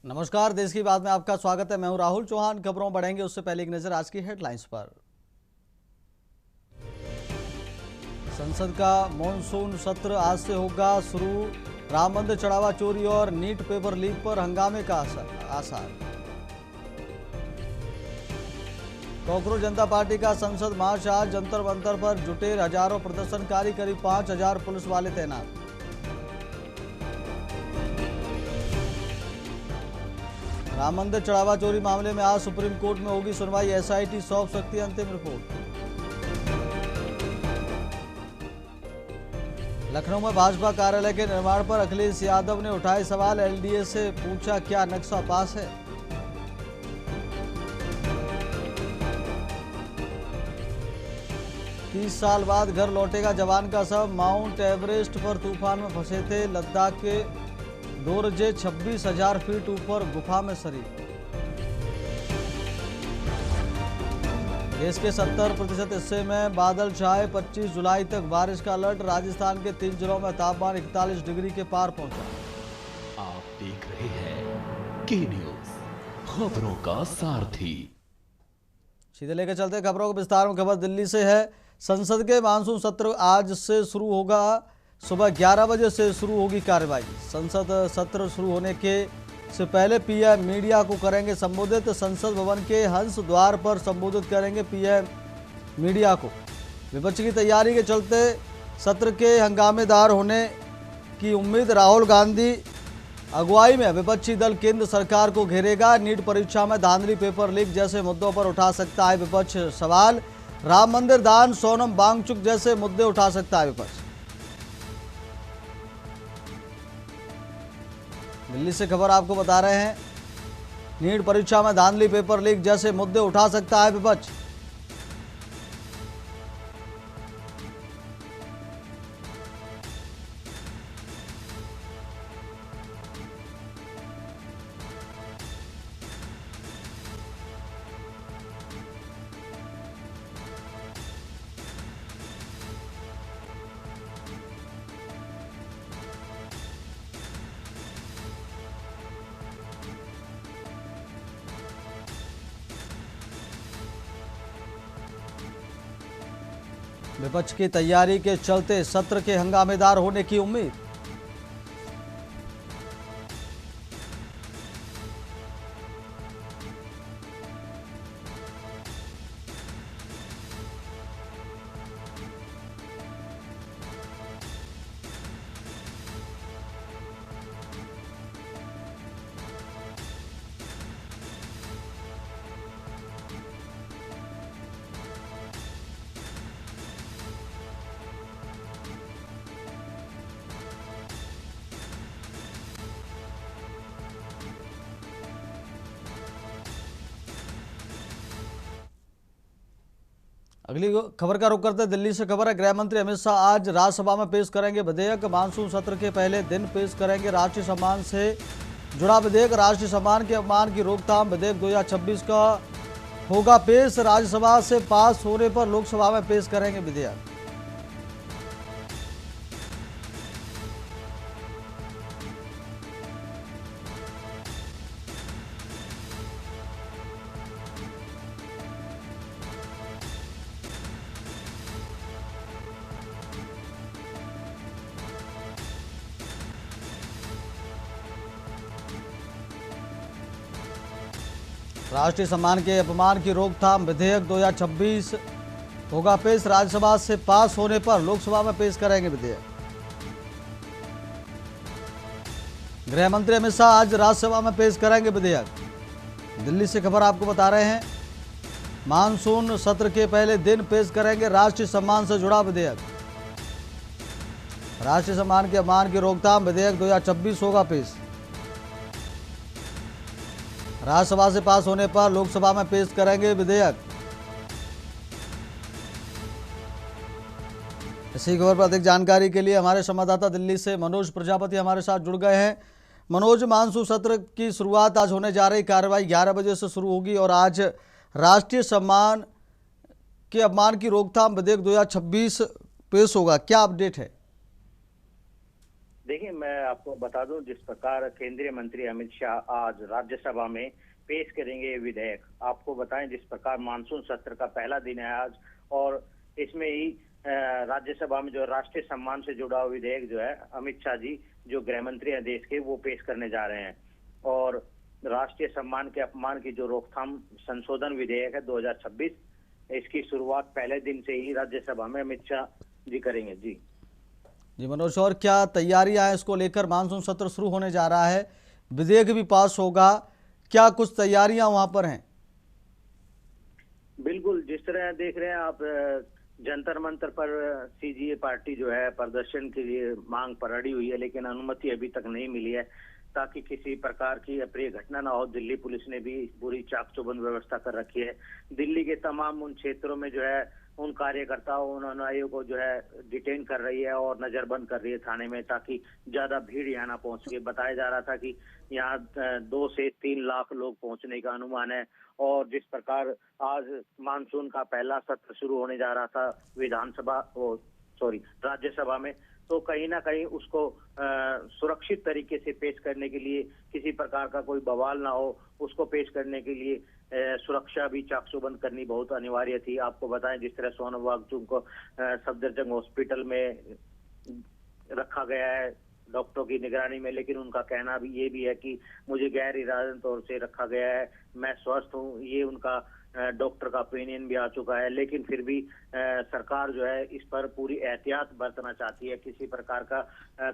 नमस्कार, देश की बात में आपका स्वागत है। मैं हूं राहुल चौहान। खबरों बढ़ेंगे उससे पहले एक नजर आज की हेडलाइंस पर। संसद का मॉनसून सत्र आज से होगा शुरू। राम मंदिर चढ़ावा चोरी और नीट पेपर लीक पर हंगामे का आसार। कॉकरोच जनता पार्टी का संसद मार्च आज जंतर मंतर पर जुटे हजारों प्रदर्शनकारी, करीब 5000 पुलिस वाले तैनात। राम मंदिर चढ़ावा चोरी मामले में आज सुप्रीम कोर्ट में होगी सुनवाई। एसआईटी सौंप सकती है अंतिम रिपोर्ट। लखनऊ में भाजपा कार्यालय के निर्माण पर अखिलेश यादव ने उठाए सवाल। एलडीए से पूछा, क्या नक्शा पास है? तीस साल बाद घर लौटेगा जवान का शव। माउंट एवरेस्ट पर तूफान में फंसे थे। लद्दाख के दोरजे 26,000 फीट ऊपर गुफा में शरीक। देश के 70% हिस्से में बादल छाए। 25 जुलाई तक बारिश का अलर्ट। राजस्थान के 3 जिलों में तापमान 41 डिग्री के पार पहुंचा। आप देख रहे हैं के न्यूज, खबरों का सारथी। सीधे लेकर चलते खबरों को विस्तार में। खबर दिल्ली से है। संसद के मानसून सत्र आज से शुरू होगा। सुबह 11 बजे से शुरू होगी कार्यवाही। संसद सत्र शुरू होने के से पहले पीएम मीडिया को करेंगे संबोधित। संसद भवन के हंस द्वार पर संबोधित करेंगे पीएम मीडिया को। विपक्ष की तैयारी के चलते सत्र के हंगामेदार होने की उम्मीद। राहुल गांधी अगुवाई में विपक्षी दल केंद्र सरकार को घेरेगा। नीट परीक्षा में धांधली, पेपर लीक जैसे मुद्दों पर उठा सकता है विपक्ष सवाल। राम मंदिर दान, सोनम वांगचुक जैसे मुद्दे उठा सकता है विपक्ष। दिल्ली से खबर आपको बता रहे हैं। नीट परीक्षा में धांधली, पेपर लीक जैसे मुद्दे उठा सकता है विपक्ष। विपक्ष की तैयारी के चलते सत्र के हंगामेदार होने की उम्मीद। अगली खबर का रुख करते दिल्ली से खबर है। गृह मंत्री अमित शाह आज राज्यसभा में पेश करेंगे विधेयक। मानसून सत्र के पहले दिन पेश करेंगे राष्ट्रीय सम्मान से जुड़ा विधेयक। राष्ट्रीय सम्मान के अपमान की रोकथाम विधेयक 2026 का होगा पेश। राज्यसभा से पास होने पर लोकसभा में पेश करेंगे विधेयक। राष्ट्रीय सम्मान के अपमान की रोकथाम विधेयक 2026 होगा पेश। राज्यसभा से पास होने पर लोकसभा में पेश करेंगे विधेयक। गृह मंत्री अमित शाह आज राज्यसभा में पेश करेंगे विधेयक। दिल्ली से खबर आपको बता रहे हैं। मानसून सत्र के पहले दिन पेश करेंगे राष्ट्रीय सम्मान से जुड़ा विधेयक। राष्ट्रीय सम्मान के अपमान की रोकथाम विधेयक 2026 होगा पेश। राज्यसभा से पास होने पर लोकसभा में पेश करेंगे विधेयक। इसी खबर पर अधिक जानकारी के लिए हमारे संवाददाता दिल्ली से मनोज प्रजापति हमारे साथ जुड़ गए हैं। मनोज, मानसून सत्र की शुरुआत आज होने जा रही। कार्रवाई 11 बजे से शुरू होगी और आज राष्ट्रीय सम्मान के अपमान की रोकथाम विधेयक 2026 पेश होगा। क्या अपडेट है? देखिए, मैं आपको बता दूं, जिस प्रकार केंद्रीय मंत्री अमित शाह आज राज्यसभा में पेश करेंगे ये विधेयक, आपको बताएं जिस प्रकार मानसून सत्र का पहला दिन है आज, और इसमें ही राज्यसभा में जो राष्ट्रीय सम्मान से जुड़ा हुआ विधेयक जो है, अमित शाह जी जो गृह मंत्री हैं देश के, वो पेश करने जा रहे हैं। और राष्ट्रीय सम्मान के अपमान की जो रोकथाम संशोधन विधेयक है 2026, इसकी शुरुआत पहले दिन से ही राज्यसभा में अमित शाह जी करेंगे। जी मनोज, और क्या तैयारियां हैं इसको लेकर? मानसून सत्र शुरू होने जा रहा है, विधेयक भी पास होगा, क्या कुछ तैयारियां वहां पर हैं? बिल्कुल, जिस तरह देख रहे हैं आप, जंतर मंतर पर सीजीए पार्टी जो है प्रदर्शन के लिए मांग पर अड़ी हुई है, लेकिन अनुमति अभी तक नहीं मिली है ताकि किसी प्रकार की अप्रिय घटना ना हो। दिल्ली पुलिस ने भी पूरी चाक चौबंद व्यवस्था कर रखी है। दिल्ली के तमाम उन क्षेत्रों में जो है उन कार्यकर्ताओं, उन अनुयायियों को जो है डिटेन कर रही है और नजरबंद कर रही है थाने में, ताकि ज्यादा भीड़ यहाँ ना पहुंच सके। बताया जा रहा था कि यहाँ 2 से 3 लाख लोग पहुंचने का अनुमान है। और जिस प्रकार आज मानसून का पहला सत्र शुरू होने जा रहा था राज्यसभा में, तो कहीं ना कहीं उसको सुरक्षित तरीके से पेश करने के लिए, किसी प्रकार का कोई बवाल ना हो, उसको पेश करने के लिए सुरक्षा भी चाक चौबंद करनी बहुत अनिवार्य थी। आपको बताएं जिस तरह सोनम वांगचुक को सफदरजंग हॉस्पिटल में रखा गया है डॉक्टरों की निगरानी में, लेकिन उनका कहना भी ये भी है कि मुझे गैर इरादतन तौर से रखा गया है, मैं स्वस्थ हूँ, ये उनका डॉक्टर का ओपिनियन भी आ चुका है। लेकिन फिर भी सरकार जो है इस पर पूरी एहतियात बरतना चाहती है, किसी प्रकार का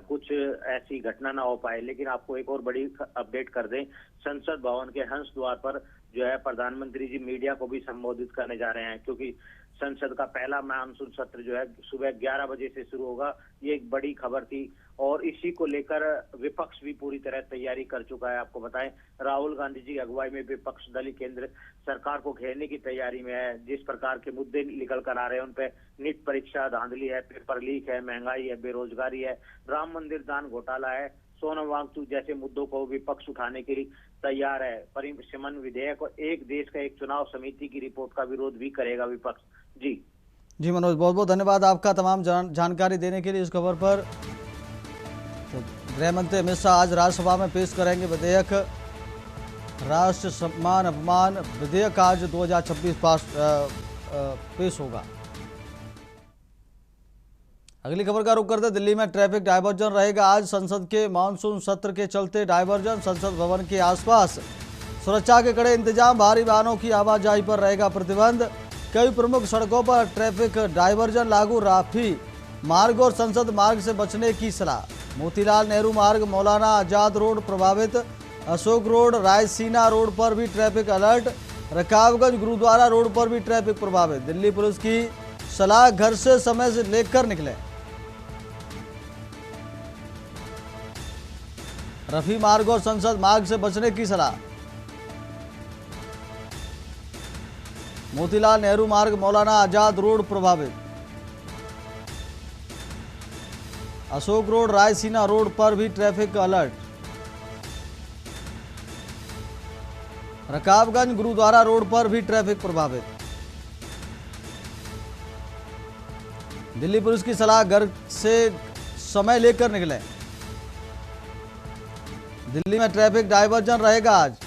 कुछ ऐसी घटना ना हो पाए। लेकिन आपको एक और बड़ी अपडेट कर दें, संसद भवन के हंस द्वार पर जो है प्रधानमंत्री जी मीडिया को भी संबोधित करने जा रहे हैं, क्योंकि संसद का पहला मानसून सत्र जो है सुबह 11 बजे से शुरू होगा। ये एक बड़ी खबर थी और इसी को लेकर विपक्ष भी पूरी तरह तैयारी कर चुका है। आपको बताएं, राहुल गांधी जी की अगुवाई में विपक्ष दल केंद्र सरकार को घेरने की तैयारी में है। जिस प्रकार के मुद्दे निकल कर आ रहे हैं उन पे, नीट परीक्षा धांधली है, पेपर लीक है, महंगाई है, बेरोजगारी है, राम मंदिर दान घोटाला है, सोनम वांगचुक जैसे मुद्दों को विपक्ष उठाने के लिए तैयार है। परिसीमन विधेयक और एक देश का एक चुनाव समिति की रिपोर्ट का विरोध भी करेगा विपक्ष। जी मनोज, बहुत बहुत धन्यवाद आपका तमाम जानकारी देने के लिए इस खबर पर। तो गृह मंत्री अमित शाह आज राज्यसभा में पेश करेंगे विधेयक, राष्ट्र सम्मान अपमान विधेयक आज 2026 पेश होगा। अगली खबर का रुख करते, दिल्ली में ट्रैफिक डायवर्जन रहेगा आज। संसद के मानसून सत्र के चलते डायवर्जन, संसद भवन के आसपास सुरक्षा के कड़े इंतजाम, भारी वाहनों की आवाजाही पर रहेगा प्रतिबंध। कई प्रमुख सड़कों पर ट्रैफिक डायवर्जन लागू, राफी मार्ग और संसद मार्ग से बचने की सलाह। मोतीलाल नेहरू मार्ग, मौलाना आजाद रोड प्रभावित, अशोक रोड, रायसीना रोड पर भी traffic alert, Rakabganj Gurudwara road पर भी ट्रैफिक प्रभावित। दिल्ली पुलिस की सलाह, घर से समय से लेकर निकले। रफी मार्ग और संसद मार्ग से बचने की सलाह। मोतीलाल नेहरू मार्ग, मौलाना आजाद रोड प्रभावित, अशोक रोड, रायसीना रोड पर भी traffic alert, Rakabganj Gurudwara road पर भी ट्रैफिक प्रभावित। दिल्ली पुलिस की सलाह, घर से समय लेकर निकलें। दिल्ली में ट्रैफिक डायवर्जन रहेगा आज।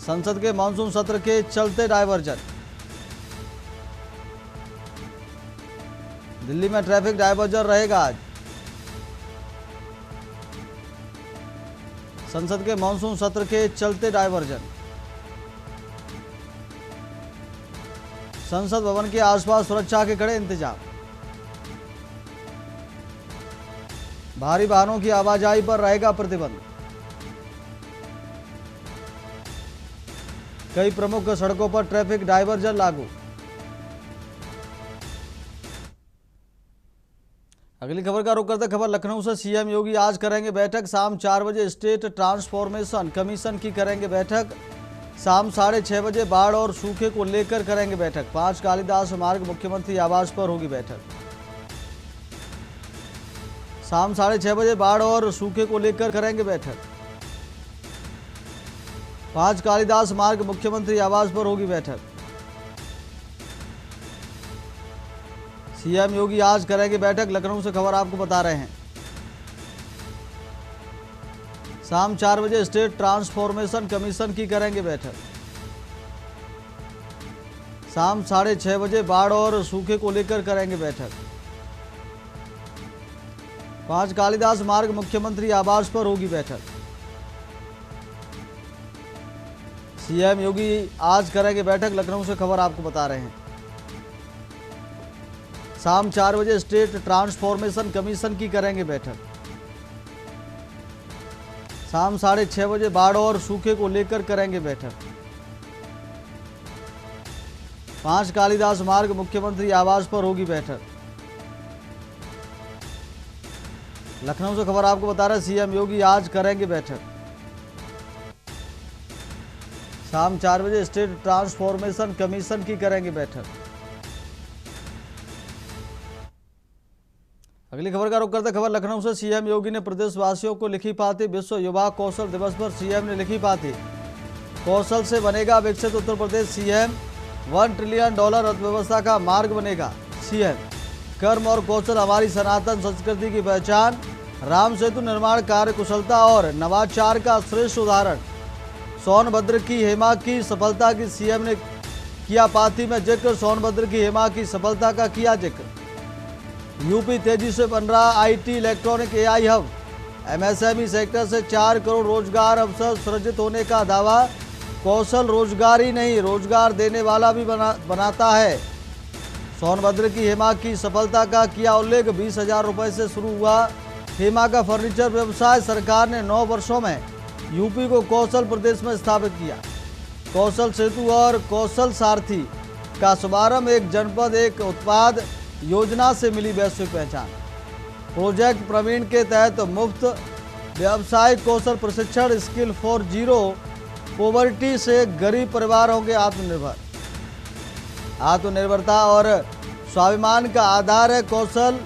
संसद के मानसून सत्र के चलते डायवर्जन, दिल्ली में ट्रैफिक डायवर्जन रहेगा आज। संसद के मानसून सत्र के चलते डायवर्जन, संसद भवन के आसपास सुरक्षा के कड़े इंतजाम, भारी वाहनों की आवाजाही पर रहेगा प्रतिबंध। कई प्रमुख सड़कों पर ट्रैफिक डायवर्जन लागू। अगली खबर का रुख करते, खबर लखनऊ से। सीएम योगी आज करेंगे बैठक, शाम 4 बजे स्टेट ट्रांसफॉर्मेशन कमीशन की करेंगे बैठक। शाम 6:30 बजे बाढ़ और सूखे को लेकर करेंगे बैठक। 5 कालिदास मार्ग मुख्यमंत्री आवास पर होगी बैठक। शाम 6:30 बजे बाढ़ और सूखे को लेकर करेंगे बैठक। 5 कालिदास मार्ग मुख्यमंत्री आवास पर होगी बैठक। सीएम योगी आज करेंगे बैठक, लखनऊ से खबर आपको बता रहे हैं। शाम 4 बजे स्टेट ट्रांसफॉर्मेशन कमीशन की करेंगे बैठक। शाम 6:30 बजे बाढ़ और सूखे को लेकर करेंगे बैठक। 5 कालिदास मार्ग मुख्यमंत्री आवास पर होगी बैठक। सीएम योगी आज करेंगे बैठक, लखनऊ से खबर आपको बता रहे हैं। शाम 4 बजे स्टेट ट्रांसफॉर्मेशन कमीशन की करेंगे बैठक। शाम 6:30 बजे बाढ़ और सूखे को लेकर करेंगे बैठक। 5 कालिदास मार्ग मुख्यमंत्री आवास पर होगी बैठक। लखनऊ से खबर आपको बता रहे हैं, सीएम योगी आज करेंगे बैठक। शाम 4 बजे स्टेट ट्रांसफॉर्मेशन कमीशन की करेंगे बैठक। अगली खबर का रुख करते खबर लखनऊ से। सीएम योगी ने प्रदेशवासियों को लिखी पाती। विश्व युवा कौशल दिवस पर सीएम ने लिखी पाती। कौशल से बनेगा विकसित उत्तर प्रदेश। सीएम $1 ट्रिलियन अर्थव्यवस्था का मार्ग बनेगा। सीएम कर्म और कौशल हमारी सनातन संस्कृति की पहचान। राम सेतु निर्माण कार्य कुशलता और नवाचार का श्रेष्ठ उदाहरण। सोनभद्र की हेमा की सफलता की सीएम ने किया पाती में जिक्र। सोनभद्र की हेमा की सफलता का किया जिक्र। यूपी तेजी से बन रहा IT electronic AI hub. MSME sector से 4 करोड़ रोजगार अवसर सृजित होने का दावा। कौशल रोजगार ही नहीं, रोजगार देने वाला भी बनाता है। सोनभद्र की हेमा की सफलता का किया उल्लेख। 20,000 रुपये से शुरू हुआ हेमा का फर्नीचर व्यवसाय। सरकार ने 9 वर्षों में यूपी को कौशल प्रदेश में स्थापित किया। कौशल सेतु और कौशल सारथी का शुभारंभ। एक जनपद एक उत्पाद योजना से मिली वैश्विक पहचान। प्रोजेक्ट प्रवीण के तहत मुफ्त व्यावसायिक कौशल प्रशिक्षण। स्किल फॉर जीरो पॉवर्टी से गरीब परिवार होंगे आत्मनिर्भर। आत्मनिर्भरता और स्वाभिमान का आधार है कौशल।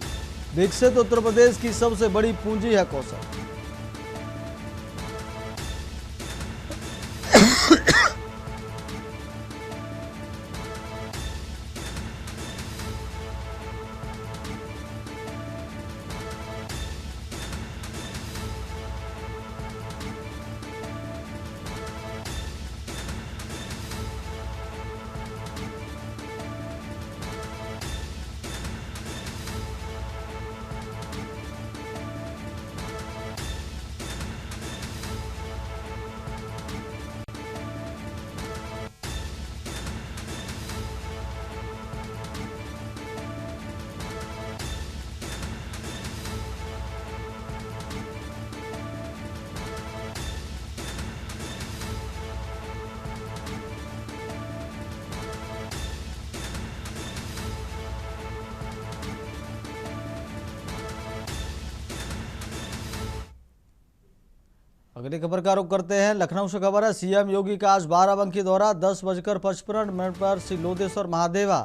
विकसित उत्तर प्रदेश की सबसे बड़ी पूंजी है कौशल। अगली खबर का रुख करते हैं, लखनऊ से खबर है। सीएम योगी का आज बाराबंकी दौरा। 10:55 पर श्री लोदेश्वर महादेवा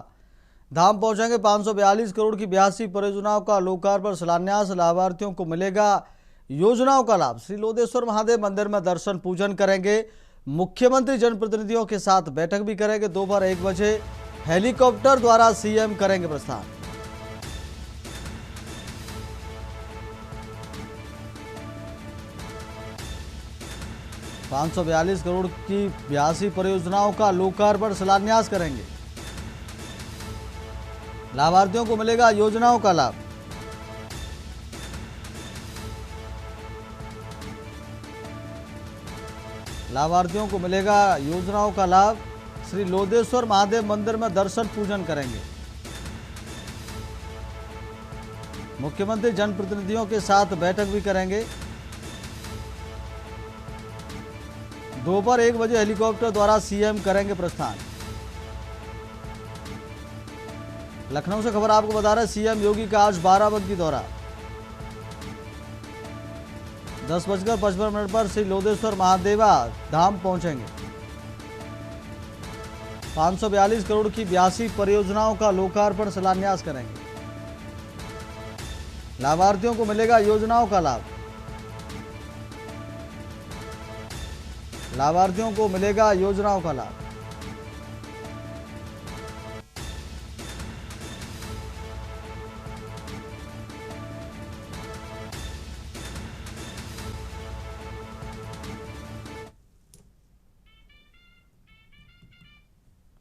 धाम पहुंचेंगे। 542 करोड़ की 82 परियोजनाओं का लोकार्पण शिलान्यास। लाभार्थियों को मिलेगा योजनाओं का लाभ। श्री लोदेश्वर महादेव मंदिर में दर्शन पूजन करेंगे। मुख्यमंत्री जनप्रतिनिधियों के साथ बैठक भी करेंगे। दोपहर 1 बजे हेलीकॉप्टर द्वारा सीएम करेंगे प्रस्थान। $542 करोड़ की 82 परियोजनाओं का लोकार्पण शिलान्यास करेंगे। लाभार्थियों को मिलेगा योजनाओं का लाभ। लाभार्थियों को मिलेगा योजनाओं का लाभ। श्री लोदेश्वर महादेव मंदिर में दर्शन पूजन करेंगे। मुख्यमंत्री जनप्रतिनिधियों के साथ बैठक भी करेंगे। दोपहर 1 बजे हेलीकॉप्टर द्वारा सीएम करेंगे प्रस्थान। लखनऊ से खबर आपको बता रहे हैं, सीएम योगी का आज बाराबंकी दौरा। 10:55 पर श्री लोदेश्वर महादेवा धाम पहुंचेंगे। 542 करोड़ की 82 परियोजनाओं का लोकार्पण शिलान्यास करेंगे। लाभार्थियों को मिलेगा योजनाओं का लाभ। लाभार्थियों को मिलेगा योजनाओं का लाभ।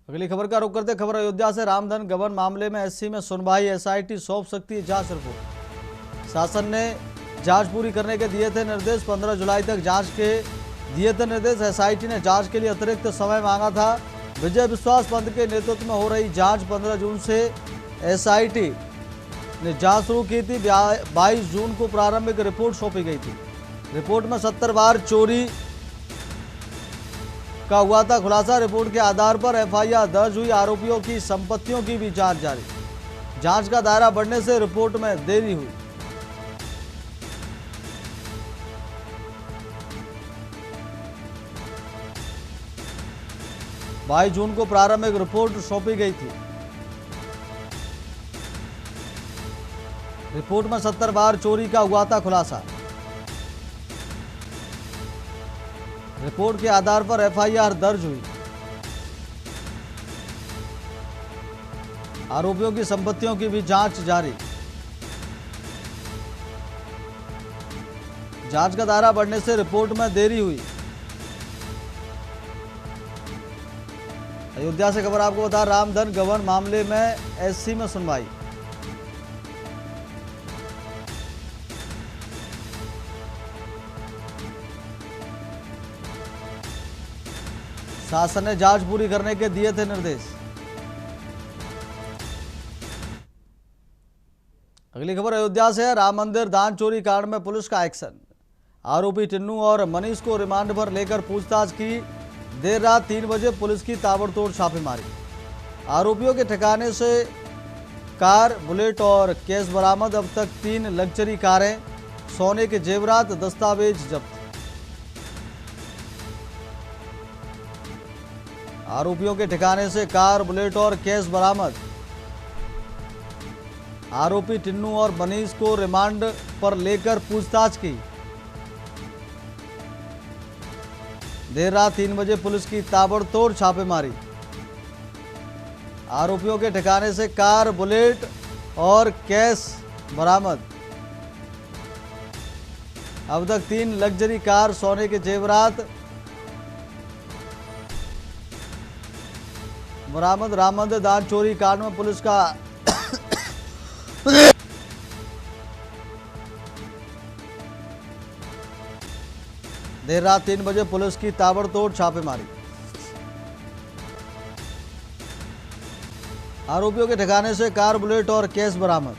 अगली खबर का रुख करते खबर अयोध्या से। रामधन गबन मामले में एससी में सुनवाई, एसआईटी सौंप सकती है जांच रिपोर्ट। शासन ने जांच पूरी करने के दिए थे निर्देश, 15 जुलाई तक जांच के दिए थे निर्देश। एसआईटी ने जांच के लिए अतिरिक्त समय मांगा था। विजय विश्वास पंत के नेतृत्व में हो रही जांच 15 जून से एसआईटी ने जांच शुरू की थी। 22 जून को प्रारंभिक रिपोर्ट सौंपी गई थी। रिपोर्ट में 70 बार चोरी का हुआ था खुलासा। रिपोर्ट के आधार पर एफआईआर दर्ज हुई। आरोपियों की संपत्तियों की भी जांच जारी। जांच का दायरा बढ़ने से रिपोर्ट में देरी हुई। बाईस जून को प्रारंभिक रिपोर्ट सौंपी गई थी। रिपोर्ट में 70 बार चोरी का हुआ था खुलासा। रिपोर्ट के आधार पर एफआईआर दर्ज हुई। आरोपियों की संपत्तियों की भी जांच जारी। जांच का दायरा बढ़ने से रिपोर्ट में देरी हुई। अयोध्या से खबर आपको बता, रामधन गबन मामले में एससी में सुनवाई। शासन ने जांच पूरी करने के दिए थे निर्देश। अगली खबर अयोध्या से है। राम मंदिर दान चोरी कांड में पुलिस का एक्शन। आरोपी टिन्नू और मनीष को रिमांड पर लेकर पूछताछ की। देर रात 3 बजे पुलिस की ताबड़तोड़ छापेमारी। आरोपियों के ठिकाने से कार, बुलेट और कैश बरामद। अब तक 3 लग्जरी कारें, सोने के जेवरात, दस्तावेज जब्त। आरोपियों के ठिकाने से कार, बुलेट और कैश बरामद। आरोपी टिन्नू और मनीष को रिमांड पर लेकर पूछताछ की। देर रात 3 बजे पुलिस की ताबड़तोड़ छापेमारी। आरोपियों के ठिकाने से कार, बुलेट और कैश बरामद। अब तक 3 लग्जरी कार, सोने के जेवरात बरामद। राम मंदिर दान चोरी कांड में पुलिस का देर रात 3 बजे पुलिस की ताबड़तोड़ छापेमारी। आरोपियों के ठिकाने से कार, बुलेट और कैश बरामद।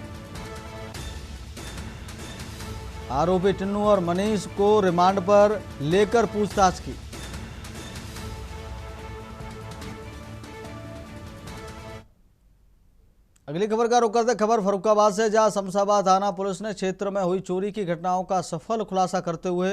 आरोपी टिन्नू और मनीष को रिमांड पर लेकर पूछताछ की। अगली खबर का रुख करते खबर फर्रुखाबाद से, जहां शमशाबाद थाना पुलिस ने क्षेत्र में हुई चोरी की घटनाओं का सफल खुलासा करते हुए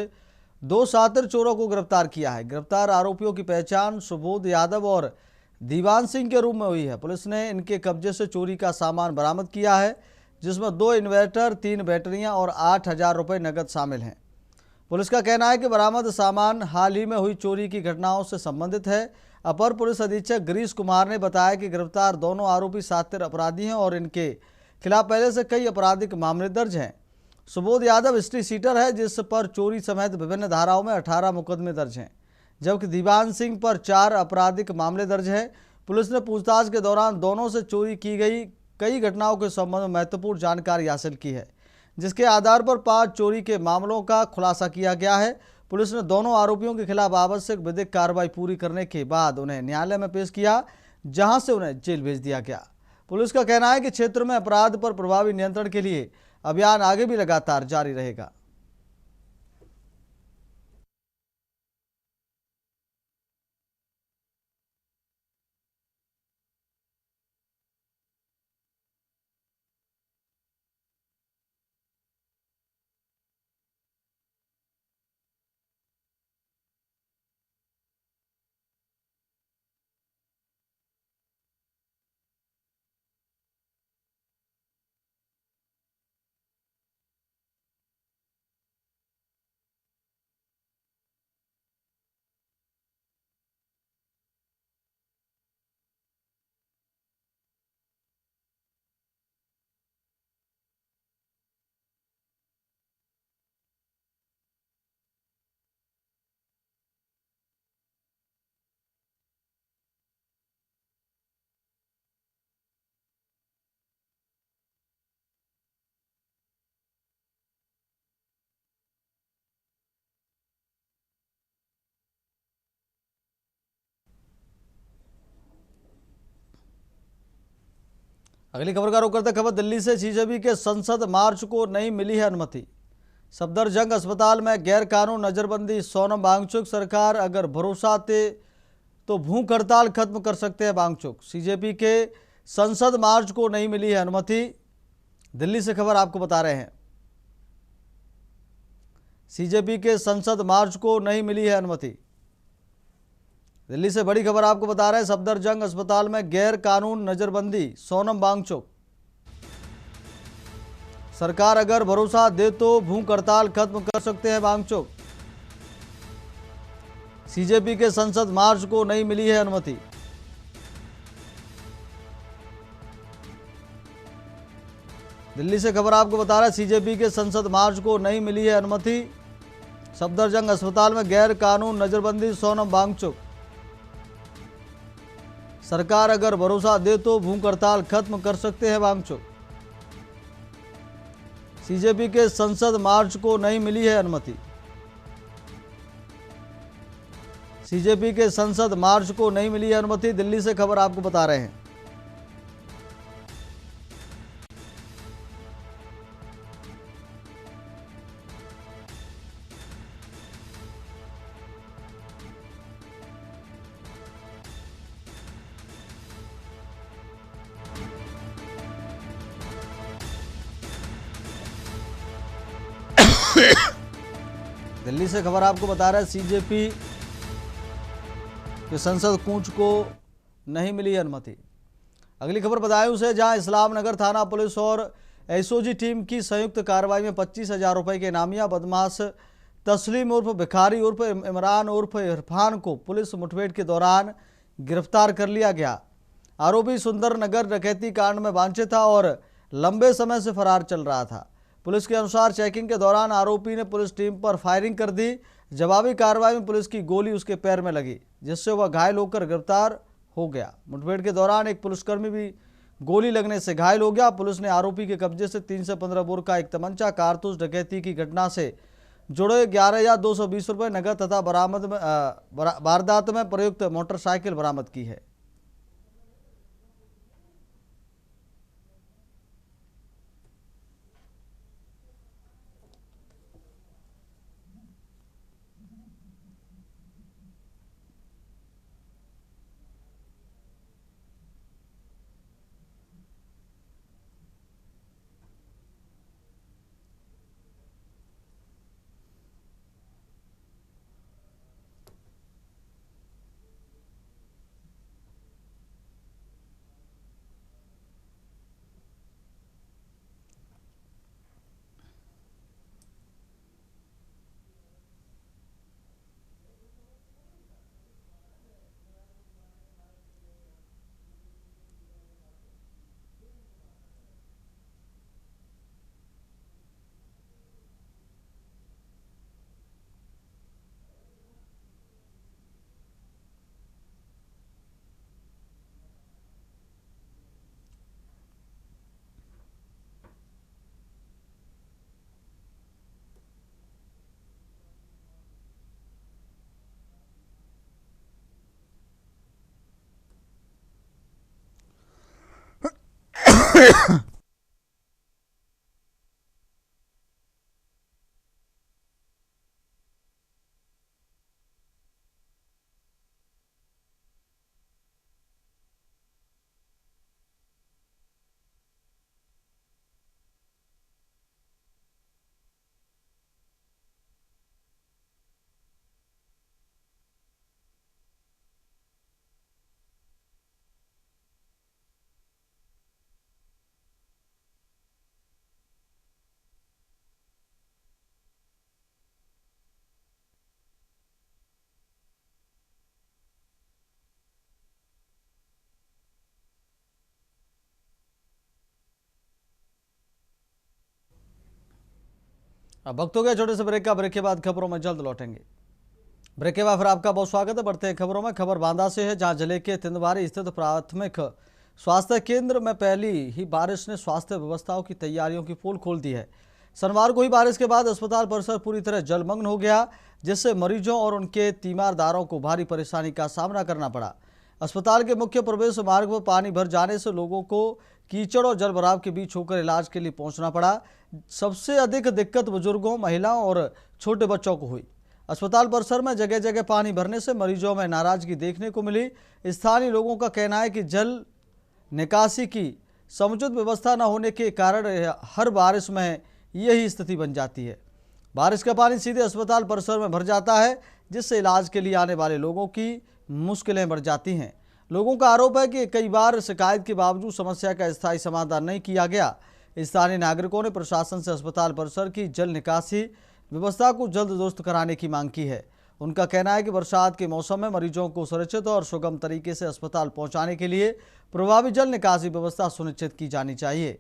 2 शातिर चोरों को गिरफ्तार किया है। गिरफ्तार आरोपियों की पहचान सुबोध यादव और दीवान सिंह के रूप में हुई है। पुलिस ने इनके कब्जे से चोरी का सामान बरामद किया है, जिसमें 2 इन्वर्टर, 3 बैटरियां और 8,000 रुपये नकद शामिल हैं। पुलिस का कहना है कि बरामद सामान हाल ही में हुई चोरी की घटनाओं से संबंधित है। अपर पुलिस अधीक्षक गिरीश कुमार ने बताया कि गिरफ्तार दोनों आरोपी शातिर अपराधी हैं और इनके खिलाफ पहले से कई आपराधिक मामले दर्ज हैं। सुबोध यादव हिस्ट्री सीटर है, जिस पर चोरी समेत विभिन्न धाराओं में 18 मुकदमे दर्ज हैं, जबकि दीवान सिंह पर 4 आपराधिक मामले दर्ज हैं। पुलिस ने पूछताछ के दौरान दोनों से चोरी की गई कई घटनाओं के संबंध में महत्वपूर्ण जानकारी हासिल की है, जिसके आधार पर 5 चोरी के मामलों का खुलासा किया गया है। पुलिस ने दोनों आरोपियों के खिलाफ आवश्यक विधिक कार्रवाई पूरी करने के बाद उन्हें न्यायालय में पेश किया, जहां से उन्हें जेल भेज दिया गया। पुलिस का कहना है कि क्षेत्र में अपराध पर प्रभावी नियंत्रण के लिए अभियान आगे भी लगातार जारी रहेगा। अगली खबर का रुख करते खबर दिल्ली से। सीजेपी के संसद मार्च को नहीं मिली है अनुमति। सफदरजंग अस्पताल में गैर कानून नजरबंदी। सोनम वांगचुक सरकार अगर भरोसा दे तो भूख हड़ताल खत्म कर सकते हैं वांगचुक। सीजेपी के संसद मार्च को नहीं मिली है अनुमति। दिल्ली से खबर आपको बता रहे हैं, सीजेपी के संसद मार्च को नहीं मिली है अनुमति। दिल्ली से बड़ी खबर आपको बता रहे हैं, सफदरजंग अस्पताल में गैर कानून नजरबंदी। सोनम वांगचुक सरकार अगर भरोसा दे तो भूख हड़ताल खत्म कर सकते हैं वांगचुक। सीजेपी के संसद मार्च को नहीं मिली है अनुमति। दिल्ली से खबर आपको बता रहा है, सीजेपी के संसद मार्च को नहीं मिली है अनुमति। सफदरजंग अस्पताल में गैर कानून नजरबंदी। सोनम वांगचुक सरकार अगर भरोसा दे तो भूख हड़ताल खत्म कर सकते हैं वांगचुक। सीजेपी के संसद मार्च को नहीं मिली है अनुमति। सीजेपी के संसद मार्च को नहीं मिली है अनुमति। दिल्ली से खबर आपको बता रहे हैं। दिल्ली से खबर आपको बता रहा है, सीजेपी के संसद कूच को नहीं मिली अनुमति। अगली खबर बदायूं से, जहां इस्लाम नगर थाना पुलिस और एसओजी टीम की संयुक्त कार्रवाई में 25,000 रुपए के इनामिया बदमाश तस्लीम उर्फ भिखारी उर्फ इमरान उर्फ इरफान को पुलिस मुठभेड़ के दौरान गिरफ्तार कर लिया गया। आरोपी सुंदर नगर डकैती कांड में वांछित था और लंबे समय से फरार चल रहा था। पुलिस के अनुसार चेकिंग के दौरान आरोपी ने पुलिस टीम पर फायरिंग कर दी। जवाबी कार्रवाई में पुलिस की गोली उसके पैर में लगी, जिससे वह घायल होकर गिरफ्तार हो गया। मुठभेड़ के दौरान एक पुलिसकर्मी भी गोली लगने से घायल हो गया। पुलिस ने आरोपी के कब्जे से 3 से 15 बोर का एक तमंचा, कारतूस, डकैती की घटना से जुड़े 11,220 रुपये नगद तथा वारदात में प्रयुक्त मोटरसाइकिल बरामद की है। अब वक्त हो गया छोटे से ब्रेक का। ब्रेक के बाद खबरों में जल्द लौटेंगे। ब्रेक के बाद फिर आपका बहुत स्वागत है। बढ़ते हैं खबरों में। खबर बांदा से है, जहां जिले के तिंदवारी स्थित प्राथमिक स्वास्थ्य केंद्र में पहली ही बारिश ने स्वास्थ्य व्यवस्थाओं की तैयारियों की पोल खोल दी है। शनिवार को ही बारिश के बाद अस्पताल परिसर पूरी तरह जलमग्न हो गया, जिससे मरीजों और उनके तीमारदारों को भारी परेशानी का सामना करना पड़ा। अस्पताल के मुख्य प्रवेश मार्ग पर पानी भर जाने से लोगों को कीचड़ और जलभराव के बीच होकर इलाज के लिए पहुंचना पड़ा। सबसे अधिक दिक्कत बुजुर्गों, महिलाओं और छोटे बच्चों को हुई। अस्पताल परिसर में जगह जगह पानी भरने से मरीजों में नाराजगी देखने को मिली। स्थानीय लोगों का कहना है कि जल निकासी की समुचित व्यवस्था न होने के कारण हर बारिश में यही स्थिति बन जाती है। बारिश का पानी सीधे अस्पताल परिसर में भर जाता है, जिससे इलाज के लिए आने वाले लोगों की मुश्किलें बढ़ जाती हैं। लोगों का आरोप है कि कई बार शिकायत के बावजूद समस्या का स्थायी समाधान नहीं किया गया। स्थानीय नागरिकों ने प्रशासन से अस्पताल परिसर की जल निकासी व्यवस्था को जल्द दुरुस्त कराने की मांग की है। उनका कहना है कि बरसात के मौसम में मरीजों को सुरक्षित और सुगम तरीके से अस्पताल पहुंचाने के लिए प्रभावी जल निकासी व्यवस्था सुनिश्चित की जानी चाहिए।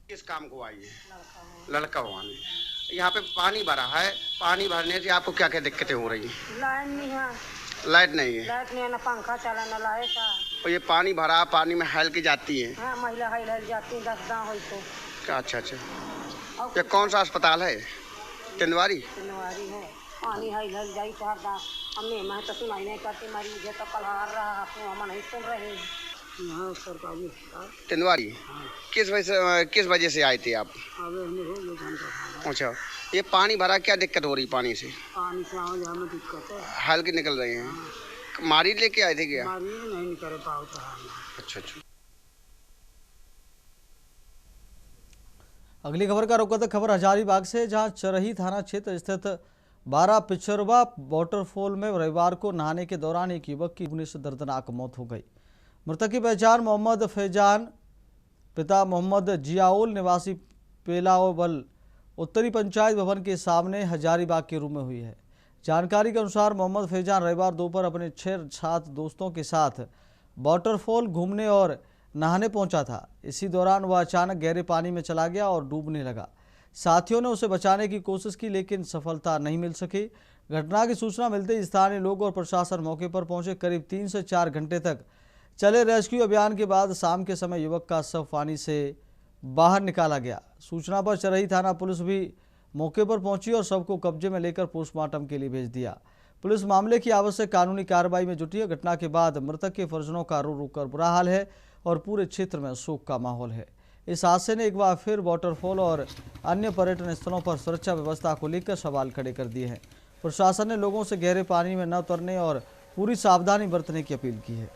किस काम को आई है? लड़का हुआने। यहाँ पे पानी भरा है, पानी भरने से आपको क्या क्या दिक्कतें हो रही हैं? लाइन नहीं है। लाइट नहीं है? लाइट नहीं है, ना पंखा चला ना लाइट है। और ये पानी भरा, पानी में हेल की जाती है? हाँ, महिला हेल जाती है 10 गाँव हो तो। अच्छा अच्छा। ये कौन सा अस्पताल है? टिंडवारी है। पानी हेल जाई तो हर गाँव हमने मैं तो सुनाई नहीं करती, मरीज है तो कलहार रहा, हम नहीं सुन रहे हैं। यहाँ सरकारी अस्पताल टिंडवारी। किस वजह से आए थे आप? अच्छा, ये पानी भरा, क्या दिक्कत हो रही पानी से? पानी से हमें दिक्कत है, हल्के निकल रहे हैं। मरीज लेके आए थे क्या? मरीज नहीं निकल पाता। अच्छा अच्छा। अगली खबर का रुख करते खबर हजारीबाग से, जहां चरही थाना क्षेत्र स्थित 12 पिछरवा वाटरफॉल में रविवार को नहाने के दौरान एक युवक की डूबने से दर्दनाक मौत हो गई। मृतक की पहचान मोहम्मद फैजान, पिता मोहम्मद जियाउल, निवासी पेलावल, उत्तरी पंचायत भवन के सामने हजारीबाग के रूम में हुई है। जानकारी के अनुसार मोहम्मद फैजान रविवार दोपहर अपने 6-7 दोस्तों के साथ वाटरफॉल घूमने और नहाने पहुंचा था। इसी दौरान वह अचानक गहरे पानी में चला गया और डूबने लगा। साथियों ने उसे बचाने की कोशिश की, लेकिन सफलता नहीं मिल सकी। घटना की सूचना मिलते ही स्थानीय लोग और प्रशासन मौके पर पहुंचे। करीब 3 से 4 घंटे तक चले रेस्क्यू अभियान के बाद शाम के समय युवक का शव पानी से बाहर निकाला गया। सूचना पर चरही थाना पुलिस भी मौके पर पहुंची और शव को कब्जे में लेकर पोस्टमार्टम के लिए भेज दिया। पुलिस मामले की आवश्यक कानूनी कार्रवाई में जुटी है। घटना के बाद मृतक के परिजनों का रो रो कर बुरा हाल है और पूरे क्षेत्र में शोक का माहौल है। इस हादसे ने एक बार फिर वाटरफॉल और अन्य पर्यटन स्थलों पर सुरक्षा व्यवस्था को लेकर सवाल खड़े कर दिए हैं। प्रशासन ने लोगों से गहरे पानी में न उतरने और पूरी सावधानी बरतने की अपील की है।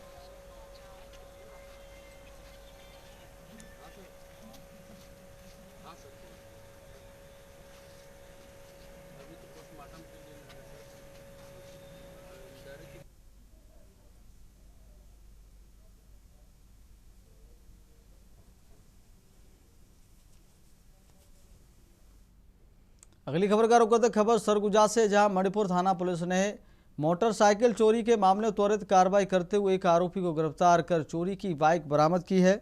अगली खबर का रुख करते खबर सरगुजा से, जहां मणिपुर थाना पुलिस ने मोटरसाइकिल चोरी के मामले में त्वरित कार्रवाई करते हुए एक आरोपी को गिरफ्तार कर चोरी की बाइक बरामद की है।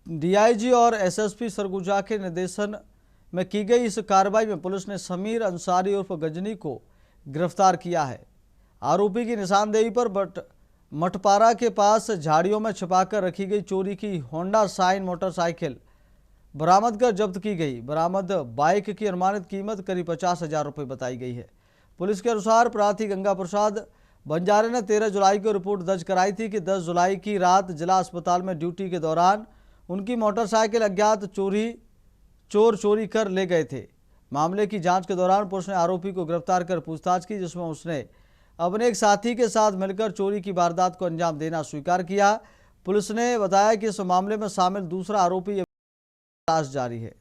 डीआईजी और एसएसपी सरगुजा के निर्देशन में की गई इस कार्रवाई में पुलिस ने समीर अंसारी उर्फ गजनी को गिरफ्तार किया है। आरोपी की निशानदेही पर मठपारा के पास झाड़ियों में छिपाकर रखी गई चोरी की होंडा शाइन मोटरसाइकिल बरामद कर जब्त की गई। बरामद बाइक की अनुमानित कीमत करीब 50,000 रुपये बताई गई है। पुलिस के अनुसार प्रार्थी गंगा प्रसाद बंजारे ने 13 जुलाई को रिपोर्ट दर्ज कराई थी कि 10 जुलाई की रात जिला अस्पताल में ड्यूटी के दौरान उनकी मोटरसाइकिल अज्ञात चोर चोरी कर ले गए थे। मामले की जांच के दौरान पुलिस ने आरोपी को गिरफ्तार कर पूछताछ की, जिसमें उसने अपने एक साथी के साथ मिलकर चोरी की वारदात को अंजाम देना स्वीकार किया। पुलिस ने बताया कि इस मामले में शामिल दूसरा आरोपी तलाश जारी है।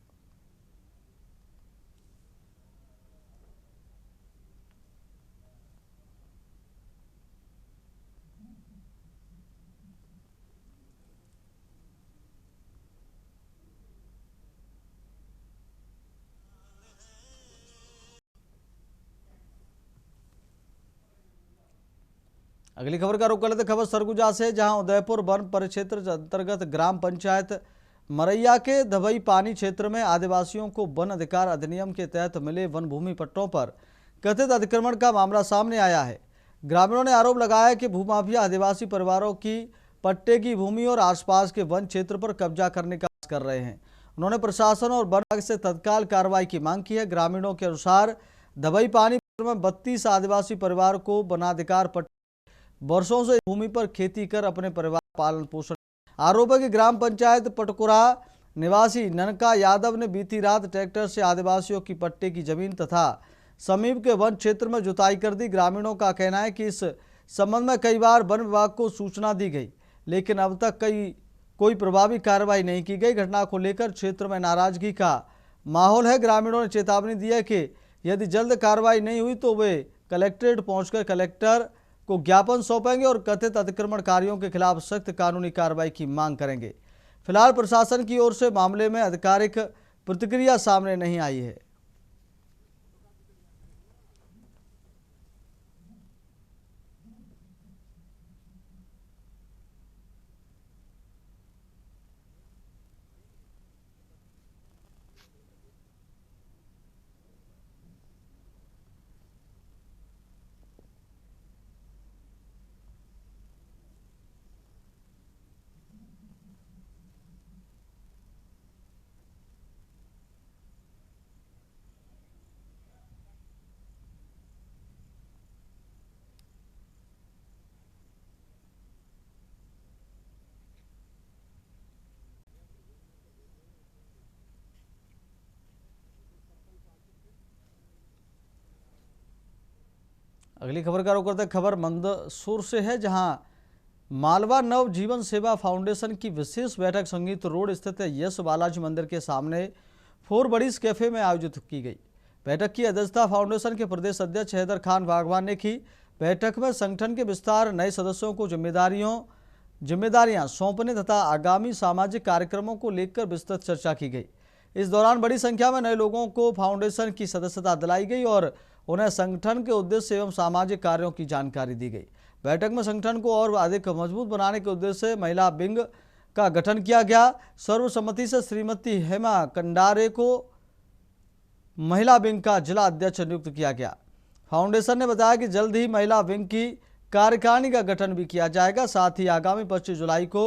अगली खबर का रुख कर लेते खबर सरगुजा से, जहां उदयपुर वन परिक्षेत्र अंतर्गत ग्राम पंचायत मरैया के धबई पानी क्षेत्र में आदिवासियों को वन अधिकार अधिनियम के तहत मिले वन भूमि पट्टों पर कथित अतिक्रमण का मामला सामने आया है। ग्रामीणों ने आरोप लगाया कि भूमाफिया आदिवासी परिवारों की पट्टे की भूमि और आसपास के वन क्षेत्र पर कब्जा करने का प्रयास कर रहे हैं। उन्होंने प्रशासन और वन विभाग से तत्काल कार्रवाई की मांग की है। ग्रामीणों के अनुसार दबई पानी में 32 आदिवासी परिवार को वनाधिकार पट्टा वर्षों से भूमि पर खेती कर अपने परिवार पालन पोषण। आरोप है कि ग्राम पंचायत पटकुरा निवासी ननका यादव ने बीती रात ट्रैक्टर से आदिवासियों की पट्टे की जमीन तथा समीप के वन क्षेत्र में जुताई कर दी। ग्रामीणों का कहना है कि इस संबंध में कई बार वन विभाग को सूचना दी गई, लेकिन अब तक कोई प्रभावी कार्रवाई नहीं की गई। घटना को लेकर क्षेत्र में नाराजगी का माहौल है। ग्रामीणों ने चेतावनी दी है कि यदि जल्द कार्रवाई नहीं हुई तो वे कलेक्ट्रेट पहुंचकर कलेक्टर को ज्ञापन सौंपेंगे और कथित अतिक्रमणकारियों के खिलाफ सख्त कानूनी कार्रवाई की मांग करेंगे। फिलहाल प्रशासन की ओर से मामले में आधिकारिक प्रतिक्रिया सामने नहीं आई है। अगली खबर का रुख करते हैं। खबर मंदसौर से है, जहां मालवा नव जीवन सेवा फाउंडेशन की विशेष बैठक संगीत रोड स्थित यश बालाजी मंदिर के सामने फोर बडीज कैफे में आयोजित की गई। बैठक की अध्यक्षता फाउंडेशन के प्रदेश अध्यक्ष हैदर खान बागवान ने की। बैठक में संगठन के विस्तार, नए सदस्यों को जिम्मेदारियां सौंपने तथा आगामी सामाजिक कार्यक्रमों को लेकर विस्तृत चर्चा की गई। इस दौरान बड़ी संख्या में नए लोगों को फाउंडेशन की सदस्यता दिलाई गई और उन्हें संगठन के उद्देश्य एवं सामाजिक कार्यों की जानकारी दी गई। बैठक में संगठन को और अधिक मजबूत बनाने के उद्देश्य से महिला विंग का गठन किया गया। सर्वसम्मति से श्रीमती हेमा कंडारे को महिला विंग का जिला अध्यक्ष नियुक्त किया गया। फाउंडेशन ने बताया कि जल्द ही महिला विंग की कार्यकारिणी का गठन भी किया जाएगा। साथ ही आगामी 25 जुलाई को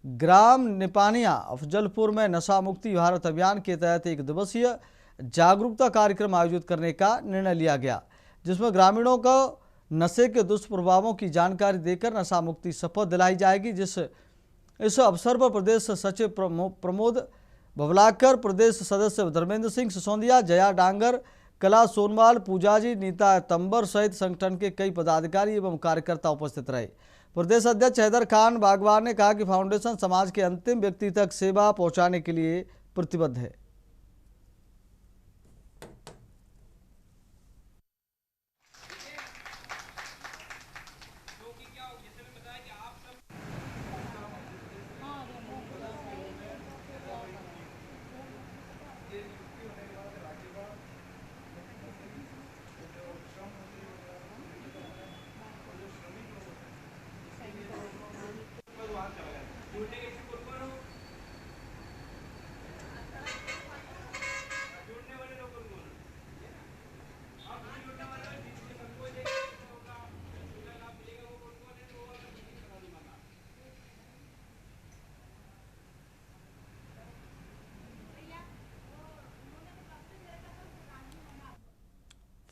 ग्राम निपानिया अफजलपुर में नशा मुक्ति भारत अभियान के तहत 1 दिवसीय जागरूकता कार्यक्रम आयोजित करने का निर्णय लिया गया, जिसमें ग्रामीणों को नशे के दुष्प्रभावों की जानकारी देकर नशा मुक्ति शपथ दिलाई जाएगी। इस अवसर पर प्रदेश सचिव प्रमोद भवलाकर, प्रदेश सदस्य धर्मेंद्र सिंह सिसोदिया, जया डांगर, कला सोनवाल, पूजाजी, नीता तंबर सहित संगठन के कई पदाधिकारी एवं कार्यकर्ता उपस्थित रहे। प्रदेश अध्यक्ष हैदर खान बागवान ने कहा कि फाउंडेशन समाज के अंतिम व्यक्ति तक सेवा पहुंचाने के लिए प्रतिबद्ध है।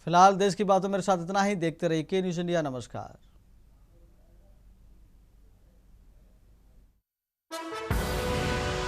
फिलहाल देश की बातों मेरे साथ इतना ही। देखते रहिए के न्यूज़ इंडिया। नमस्कार।